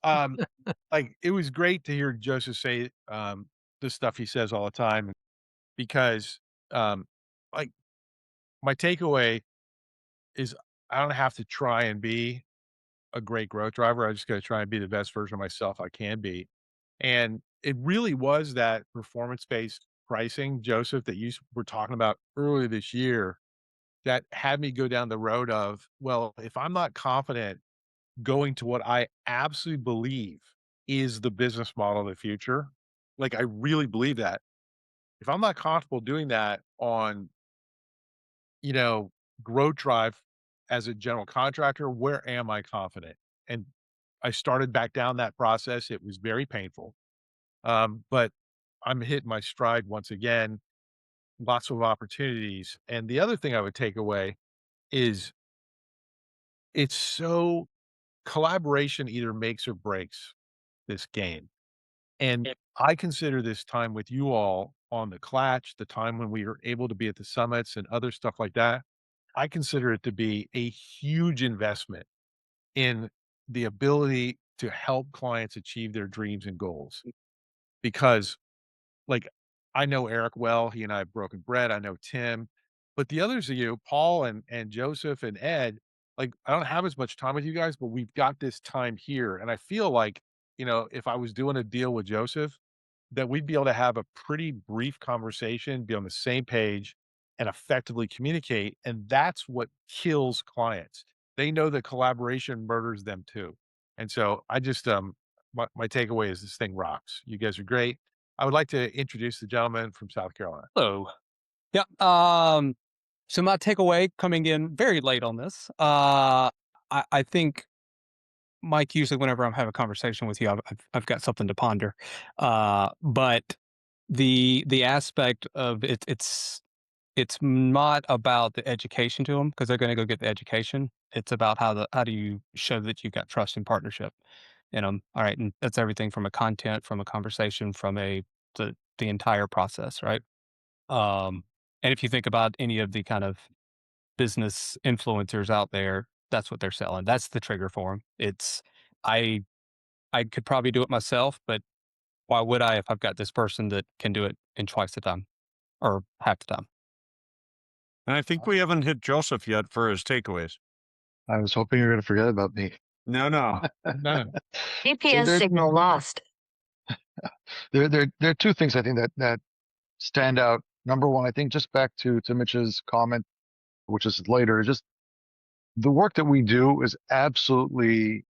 like, it was great to hear Joseph say the stuff he says all the time, because, like, my takeaway is I don't have to try and be a great growth driver. I just got to try and be the best version of myself I can be. And it really was that performance-based pricing, Joseph, that you were talking about earlier this year, that had me go down the road of, well, if I'm not confident going to what I absolutely believe is the business model of the future, like I really believe that. If I'm not comfortable doing that on, growth drive as a general contractor, where am I confident? And I started back down that process. It was very painful. But I'm hitting my stride once again, lots of opportunities. And the other thing I would take away is it's so collaboration either makes or breaks this game. And I consider this time with you all on the Klatsch, the time when we were able to be at the summits and other stuff like that, I consider it to be a huge investment in the ability to help clients achieve their dreams and goals. Because, like, I know Eric well, he and I have broken bread. I know Tim, but the others of you, Paul and Joseph and Ed, like, I don't have as much time with you guys, but we've got this time here. And I feel like, if I was doing a deal with Joseph, that we'd be able to have a pretty brief conversation, be on the same page, and effectively communicate. And that's what kills clients. They know that collaboration murders them too. And so I just, my takeaway is this thing rocks. You guys are great. I would like to introduce the gentleman from South Carolina. Hello. Yeah. So my takeaway coming in very late on this, I think, Mike, usually whenever I'm having a conversation with you, I've got something to ponder. But the aspect of it, it's not about the education to them, because they're going to go get the education. It's about how do you show that you've got trust and partnership in them. All right, and that's everything from a content, from a conversation, from the entire process, right? And if you think about any of the kind of business influencers out there, that's what they're selling. That's the trigger for them. It's I I could probably do it myself, but why would I if I've got this person that can do it in twice the time or half the time? And I think we haven't hit Joseph yet for his takeaways. I was hoping you were going to forget about me. No. No. GPS there- signal lost. There are two things I think that stand out. Number one, I think just back to Mitch's comment, which is later, just the work that we do is absolutely,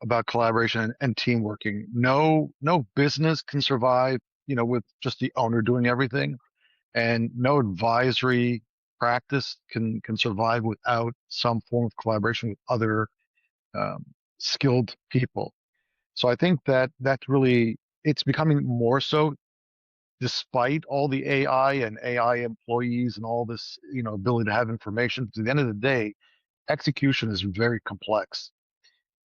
about collaboration and team working. No business can survive, with just the owner doing everything, and no advisory practice can survive without some form of collaboration with other skilled people. So I think that's really, it's becoming more so, despite all the AI and AI employees and all this, ability to have information. To the end of the day, execution is very complex.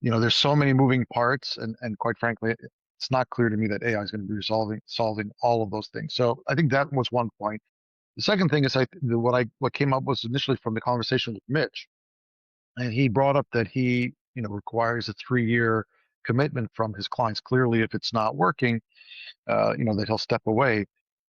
There's so many moving parts, and quite frankly, it's not clear to me that AI is going to be solving all of those things. So I think that was one point. The second thing is what came up was initially from the conversation with Mitch, and he brought up that he requires a 3-year commitment from his clients. Clearly, if it's not working, that he'll step away.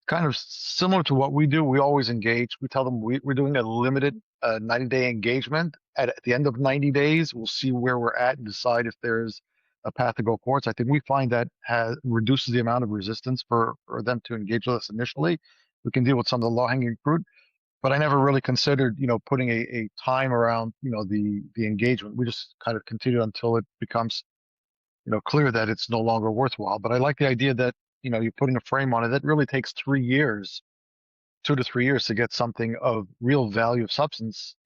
Kind of similar to what we do. We always engage. We tell them we're doing a limited 90-day engagement. At the end of 90 days, we'll see where we're at and decide if there's a path to go forward. So I think we find that reduces the amount of resistance for them to engage with us initially. we can deal with some of the low hanging fruit. But I never really considered, putting a time around, the engagement. We just kind of continued until it becomes, clear that it's no longer worthwhile. But I like the idea that, you're putting a frame on it. That really takes 3 years, 2 to 3 years to get something of real value of substance,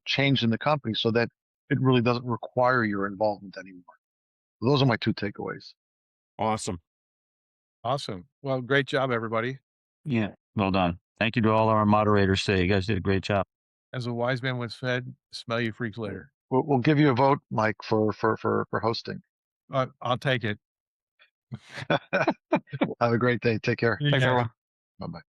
changed in the company so that it really doesn't require your involvement anymore. Those are my 2 takeaways. Awesome. Awesome. Well, great job, everybody. Yeah, well done. Thank you to all our moderators today. You guys did a great job. As a wise man once said, smell you freaks later. We'll give you a vote, Mike, for hosting. I'll take it. Have a great day. Take care. You Thanks, guys. everyone. Bye bye.